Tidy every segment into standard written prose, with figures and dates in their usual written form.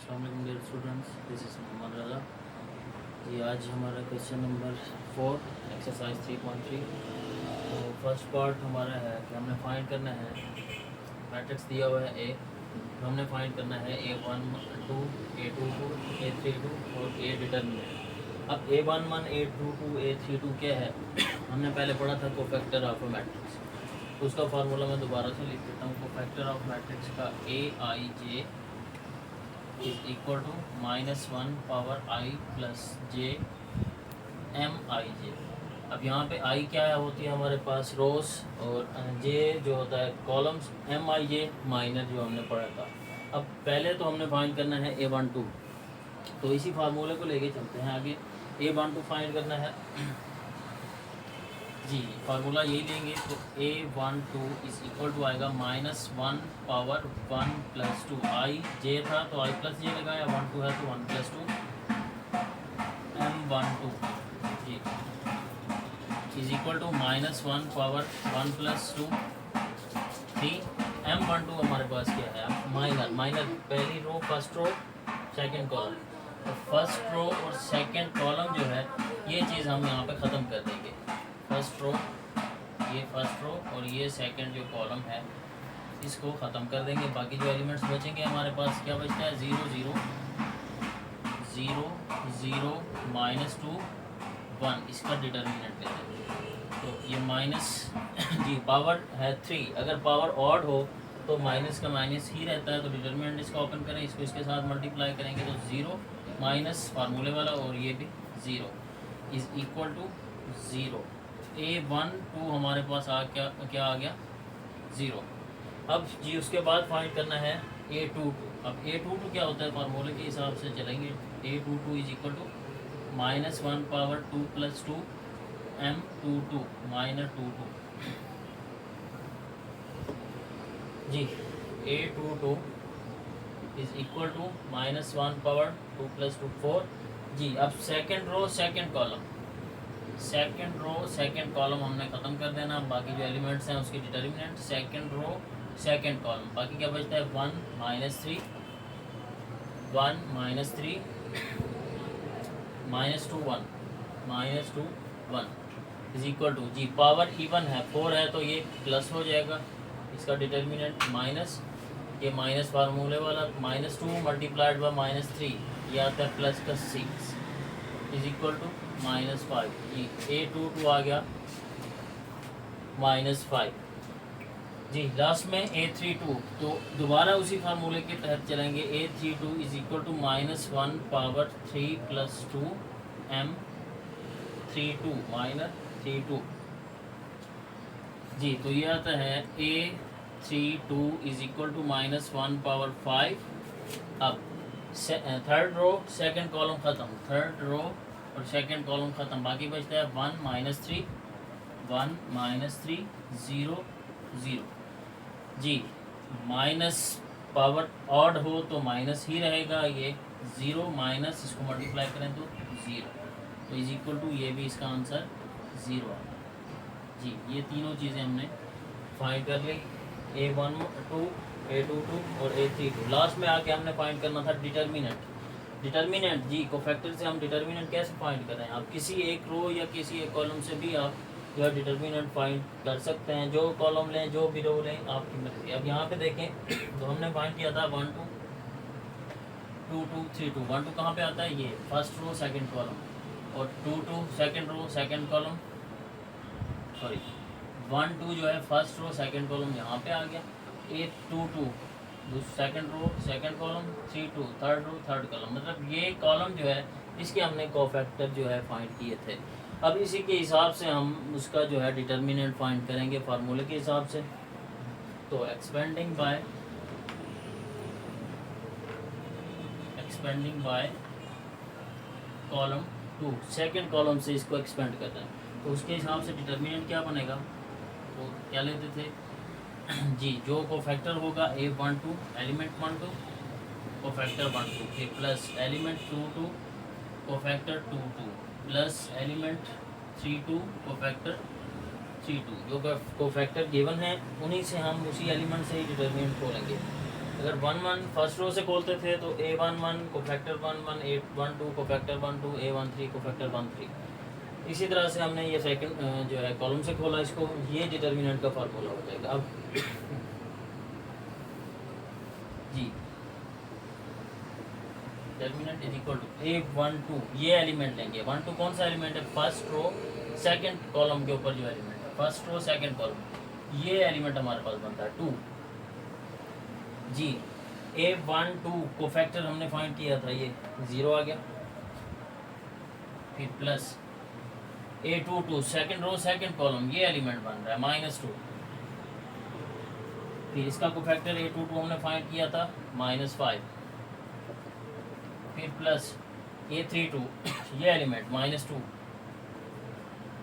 अस्सलाम वालेकुम dear students, this is Mohammad Raza ji. आज हमारा क्वेश्चन नंबर 4 एक्सरसाइज 3.3। तो फर्स्ट पार्ट हमारा है कि हमने फाइंड करना है, मैट्रिक्स दिया हुआ है ए, तो हमने फाइंड करना है A11 A22 A32 और A डिटर्मिनेंट। अब A11 A22 A32 क्या है हमने पहले पढ़ा था कोफैक्टर ऑफ मैट्रिक्स, तो उसका फार्मूला मैं दोबारा से लिख देता हूँ। कोफैक्टर ऑफ मैट्रिक्स का AIJ is equal to -1 power I plus J MIJ। अब यहाँ पे I क्या है होती है हमारे पास रोज, और J जो होता है कॉलम्स, MIJ माइनर जो हमने पढ़ा था। अब पहले तो हमने फाइंड करना है A12, तो इसी फार्मूले को लेके चलते हैं आगे। A12 फाइंड करना है जी, फार्मूला यही लेंगे तो A12 इज इक्वल टू आएगा -1 पावर 1 प्लस 2 I J था तो I प्लस J लगाया, 1 2 है तो 1 प्लस 2 M12 जी is equal to -1 power 1 plus 2 3 M12 हमारे पास क्या है, माइनर पहली row first row second column, तो फर्स्ट रो और सेकंड कॉलम जो है ये चीज़ हम यहाँ पे ख़त्म कर देंगे। फर्स्ट रो, ये फर्स्ट रो और ये सेकंड जो कॉलम है इसको ख़त्म कर देंगे। बाकी जो एलिमेंट्स बचेंगे हमारे पास क्या बचता है, 0 0 0 0 -2 1, इसका डिटर्मिनेंट लेते हैं। तो ये माइनस जी पावर है 3, अगर पावर ऑड हो तो माइनस का माइनस ही रहता है, तो डिटर्मिनेंट इसका ओपन करें, इसको इसके साथ मल्टीप्लाई करेंगे तो 0 माइनस फार्मूले वाला और ये भी 0 इज़ इक्वल टू 0। A12 हमारे पास क्या आ गया 0। अब जी उसके बाद फाइंड करना है A22। अब A22 क्या होता है, फार्मूले के हिसाब से चलेंगे। A22 is equal to -1 power 2 plus 2 M22 -22 जी। A22 is equal to -1 power 2 plus 2 4 जी। अब second row second column, second row second column हमने ख़त्म कर देना। बाकी जो एलिमेंट्स हैं उसकी determinant, second row second column, बाकी क्या बचता है 1 -3 1 -3 -2 1 इज इक्वल टू जी पावर इवन है 4 है तो ये प्लस हो जाएगा, इसका डिटर्मिनेंट माइनस, ये माइनस फार्मूले वाला -2 मल्टीप्लाइड बाय -3 ये आता है प्लस का 6 इज इक्वल टू -5 जी। A22 आ गया -5 जी। लास्ट में A32, तो दोबारा उसी फार्मूले के तहत चलेंगे। A32 is equal to -1 power 3 plus 2 M32 -32 जी। तो ये आता है A32 is equal to -1 power 5। अब थर्ड रो सेकंड कॉलम ख़त्म, थर्ड रो और सेकंड कॉलम ख़त्म, बाकी बचता है 1 -3 0 0 जी। माइनस पावर ऑड हो तो माइनस ही रहेगा, ये 0 माइनस इसको मल्टीप्लाई करें तो 0, तो इज इक्वल टू ये भी इसका आंसर 0 आ जी। ये तीनों चीज़ें हमने फाइंड कर ली, A12 A22 और A32। लास्ट में आके हमने फाइंड करना था डिटर्मिनेंट। डिटर्मिनेंट जी कोफैक्टर से हम डिटर्मिनेंट कैसे फाइंड कर रहे हैं, आप किसी एक रो या किसी एक कॉलम से भी आप जो है डिटर्मिनेंट फाइंड कर सकते हैं, जो कॉलम लें जो भी रो लें आपकी मर्जी। अब यहाँ पे देखें तो हमने फाइंड किया था 1 2 2 2 3 2 1 2 कहाँ पे आता है, ये फर्स्ट रो सेकंड कॉलम, और 2 2 second row second column, sorry 1 2 जो है फर्स्ट रो सेकंड कॉलम यहाँ पे आ गया। A22 second row second column, 3 2 third row third column, मतलब ये कॉलम जो है इसके हमने कोफैक्टर जो है फाइंड किए थे। अब इसी के हिसाब से हम उसका जो है डिटर्मिनेंट फाइंड करेंगे फार्मूले के हिसाब से। तो expanding by column 2, second column से इसको एक्सपेंड करते हैं, तो उसके हिसाब से डिटर्मिनेंट क्या बनेगा, तो क्या लेते थे जी। जो कोफैक्टर होगा A12 एलिमेंट 1 2 कोफैक्टर 1 2 के plus element 2 2 cofactor 2 2 plus element 3 2 cofactor 3 2। जो कोफैक्टर गिवन है उन्हीं से हम उसी एलिमेंट से ही डिटर्मिनेंट खोलेंगे। अगर 1 1 फर्स्ट रो से खोलते थे तो A11 को फैक्टर 1 1, A12 को फैक्टर 1 2, A13 को फैक्टर 1 3। इसी तरह से हमने ये सेकंड जो है कॉलम से खोला इसको, ये डिटर्मिनेंट का फार्मूला हो जाएगा। अब जी determinant is equal to A12, ये एलिमेंट लेंगे। 1 2 कौन सा एलिमेंट है? फर्स्ट रो सेकंड कॉलम के ऊपर जो एलिमेंट है, फर्स्ट रो सेकंड कॉलम, ये एलिमेंट हमारे पास बनता है 2 जी। A12 को फैक्टर हमने फाइंड किया था, ये 0 आ गया। फिर plus A22 second row second column, ये एलिमेंट बन रहा है -2। फिर इसका को फैक्टर A22 हमने फाइंड किया था -5। फिर प्लस A32 ये एलिमेंट -2।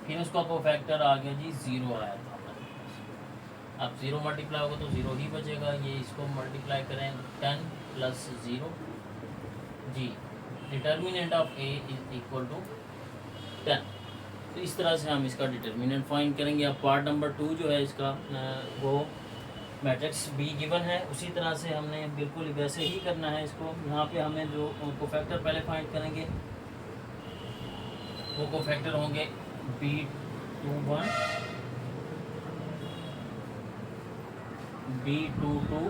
फिर उसका को फैक्टर आ गया जी 0 आया था हमारे पास। अब 0 मल्टीप्लाई होगा तो 0 ही बचेगा। ये इसको मल्टीप्लाई करें 10 + 0 जी। Determinant of A is equal to 10। तो इस तरह से हम इसका डिटर्मिनेंट फाइंड करेंगे। अब पार्ट नंबर 2 जो है इसका वो मैट्रिक्स B गिवन है, उसी तरह से हमने बिल्कुल वैसे ही करना है इसको। यहाँ पे हमें जो कोफैक्टर पहले फाइंड करेंगे वो कोफैक्टर होंगे B21 B22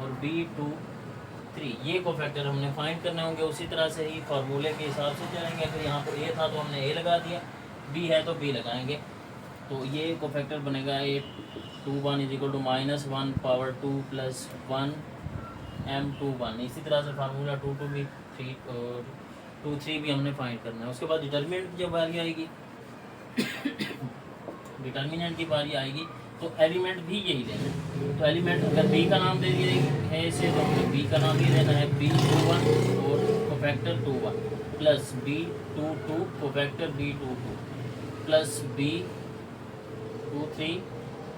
और B23, ये कोफैक्टर हमने फाइंड करने होंगे। उसी तरह से ही फार्मूले के हिसाब से चलेंगे। अगर यहाँ पर A था तो हमने A लगा दिया, B है तो B लगाएंगे। तो ये कोफैक्टर बनेगा A21 is equal to -1 power 2 + 1 M21। इसी तरह से फार्मूला 2 2 भी 3 और 2 3 भी हमने फाइंड करना है। उसके बाद डिटर्मिनेंट जब बारी आएगी डिटर्मिनेंट की बारी आएगी तो एलिमेंट भी यही लेना है। तो एलिमेंट अगर B का नाम दे दिया है इसे तो हमें B का नाम ही लेना है, B21 और cofactor 21 plus B22 cofactor B22 plus B23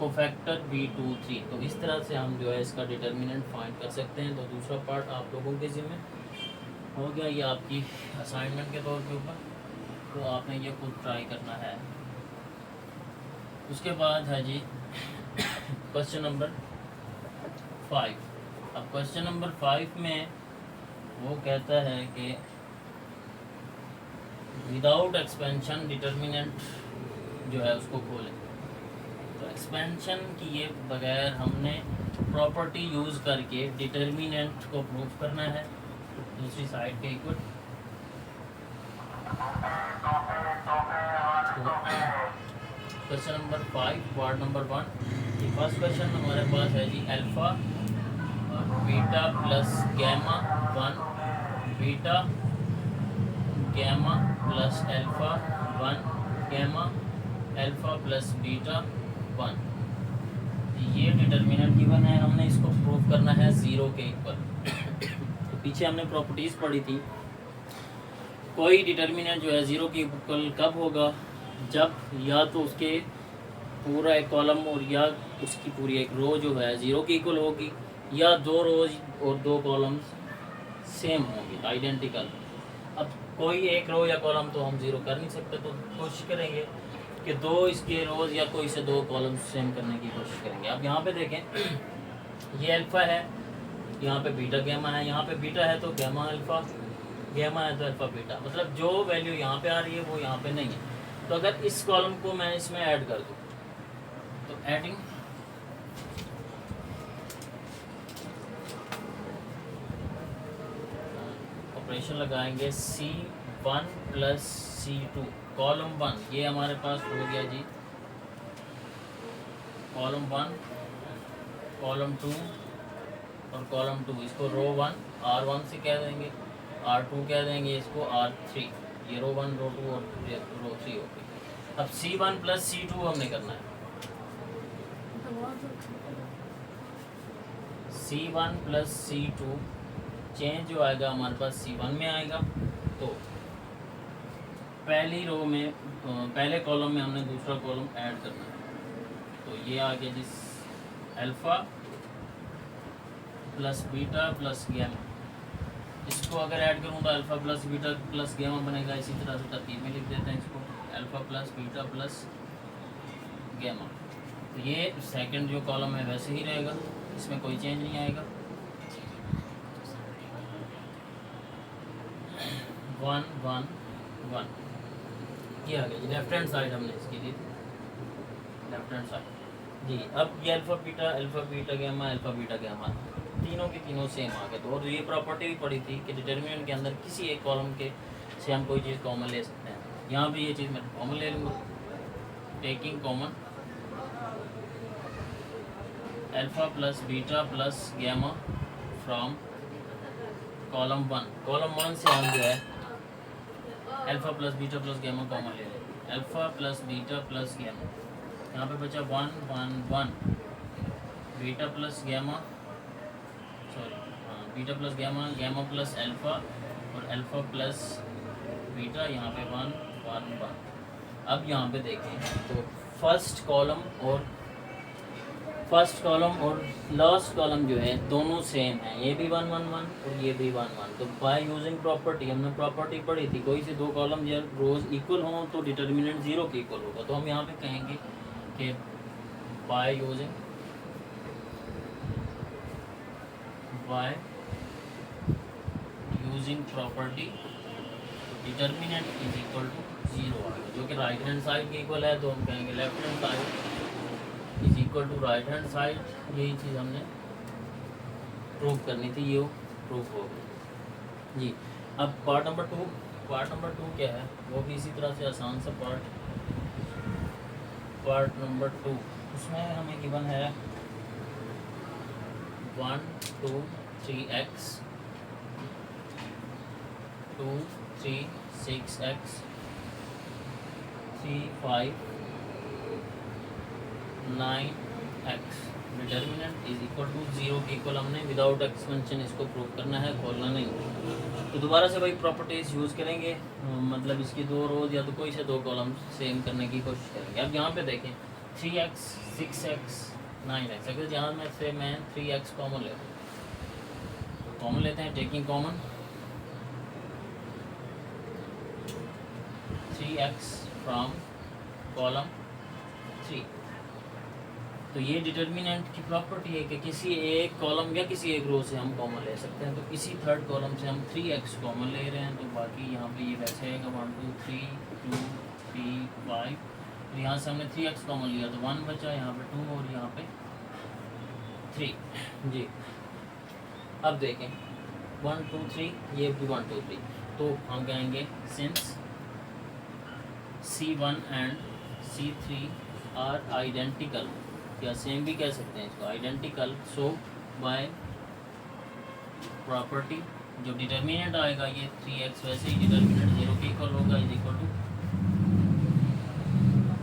cofactor B23। तो इस तरह से हम जो है इसका डिटर्मिनेंट फाइंड कर सकते हैं। तो दूसरा पार्ट आप लोगों के ज़िम्मे हो गया, ये आपकी असाइनमेंट के तौर के ऊपर, तो आपने ये खुद ट्राई करना है। उसके बाद है जी क्वेश्चन नंबर 5। अब क्वेश्चन नंबर 5 में वो कहता है कि विदाउट एक्सपेंशन डिटर्मिनेंट जो है उसको खोलें। तो एक्सपेंशन किए बगैर हमने प्रॉपर्टी यूज़ करके डिटर्मिनेंट को प्रूव करना है दूसरी साइड के equal. Question number 5 part number 1। First question हमारे पास है जी alpha beta plus gamma 1 beta gamma plus alpha 1 gamma alpha plus beta 1। ये डिटर्मिनेंट गिवन है, हमने इसको प्रूव करना है 0 के इक्वल। तो पीछे हमने प्रॉपर्टीज़ पढ़ी थी, कोई डिटर्मिनेंट जो है 0 के इक्वल कब होगा? जब या तो उसके पूरा एक कॉलम और या उसकी पूरी एक रो जो है 0 के इक्वल होगी, या 2 रोज और 2 कॉलम्स सेम होंगे आइडेंटिकल। अब कोई एक रो या कॉलम तो हम 0 कर नहीं सकते, तो कोशिश करेंगे कि 2 इसके रोज या कोई से 2 कॉलम सेम करने की कोशिश करेंगे। अब यहाँ पे देखें ये अल्फ़ा है, यहाँ पे बीटा गैमा है, यहाँ पे बीटा है तो गैमा अल्फ़ा, गैमा है तो अल्फ़ा बीटा, मतलब जो वैल्यू यहाँ पे आ रही है वो यहाँ पे नहीं है। तो अगर इस कॉलम को मैं इसमें ऐड कर दूँ तो एडिंग ऑपरेशन लगाएंगे C1 + C2 कॉलम 1, ये हमारे पास हो गया जी कॉलम 1 कॉलम 2 और कॉलम 2। इसको रो 1 R1 से कह देंगे, R2 कह देंगे, इसको R3। ये रो 1 रो 2 और रो 3 हो गई। अब C1 + C2 हमने करना है। C1 + C2 चेंज जो आएगा हमारे पास C1 में आएगा। तो पहली रो में पहले कॉलम में हमने दूसरा कॉलम ऐड करना है। तो ये आ गया जिस alpha plus beta plus gamma. इसको अगर ऐड करूँ तो alpha plus beta plus gamma बनेगा। इसी तरह से तरतीब में लिख देते हैं इसको, alpha plus beta plus gamma. तो ये सेकंड जो कॉलम है वैसे ही रहेगा, इसमें कोई चेंज नहीं आएगा। 1 1 1 ये आ गया जी। लेफ्ट हैंड साइड हमने इसकी दी थी, लेफ्ट हैंड साइड जी। अब ये अल्फ़ा बीटा गैमा तीनों के तीनों सेम आ गए। तो और ये प्रॉपर्टी भी पड़ी थी कि डिटर्मिनेंट के अंदर किसी एक कॉलम के से हम कोई चीज़ कॉमन ले सकते हैं। यहाँ पे ये चीज़ मैं कॉमन ले लूँगा, taking common alpha plus beta plus gamma from column 1 से हम जो है alpha plus beta plus gamma common ले लेंगे। Alpha plus beta plus gamma, यहाँ पे बचा 1 1 1 beta plus gamma, beta plus gamma plus alpha और अल्फ़ा प्लस बीटा, यहाँ पे 1 1 1। अब यहाँ पे देखें तो फर्स्ट कॉलम और लास्ट कॉलम जो है दोनों सेम है, ये भी 1 1 1 और ये भी 1 1। तो बाय यूजिंग प्रॉपर्टी, हमने प्रॉपर्टी पढ़ी थी कोई से दो कॉलम जब रोज इक्वल हों तो डिटर्मिनेंट 0 के इक्वल होगा। तो हम यहाँ पे कहेंगे कि by using property determinant is equal to 0 आएगा, जो कि राइट हैंड साइड के इक्वल है। तो हम कहेंगे left hand side is equal to right hand side. यही चीज़ हमने प्रूव करनी थी, ये प्रूव हो गई जी। अब पार्ट नंबर टू क्या है, वो भी इसी तरह से आसान सा पार्ट नंबर 2, उसमें हमें गिवन है 1 2 3x 2 3 6x 3 5 9x। Determinant is equal to 0 के इक्वल हमने विदाउट एक्सपेंशन इसको प्रूव करना है, खोलना नहीं। तो दोबारा से वही प्रॉपर्टीज यूज़ करेंगे, मतलब इसकी दो रोज या तो कोई से दो कॉलम सेम करने की कोशिश करेंगे। अब यहाँ पे देखें 3x 6x 9x, अगर यहाँ में से मैं 3x कॉमन लेता हूँ, कॉमन लेते हैं, taking common 3x from column 3। तो ये डिटर्मिनेंट की प्रॉपर्टी है कि किसी एक कॉलम या किसी एक रो से हम कॉमन ले सकते हैं। तो किसी थर्ड कॉलम से हम 3x कॉमन ले रहे हैं, तो बाकी यहाँ पे ये वैसे आएगा 1 2 3 2 3 5। तो यहाँ से हमने 3x कॉमन लिया तो 1 बचा, यहाँ पे 2 और यहाँ पे 3 जी। अब देखें 1 2 3, ये भी 1 2 3, तो हम कहेंगे since C1 and C3 are identical, या सेम भी कह सकते हैं इसको, आइडेंटिकल। सो बाय प्रॉपर्टी जो डिटर्मिनेंट आएगा ये 3x, वैसे ही डिटर्मिनेंट 0 के इक्वल होगा, इज इक्वल टू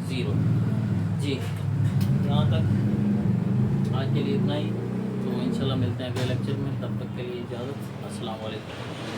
0 जी। यहाँ तक आज के लिए इतना ही, तो इंशाल्लाह मिलते हैं अगले लेक्चर में। तब तक के लिए इजाज़त, अस्सलाम वालेकुम।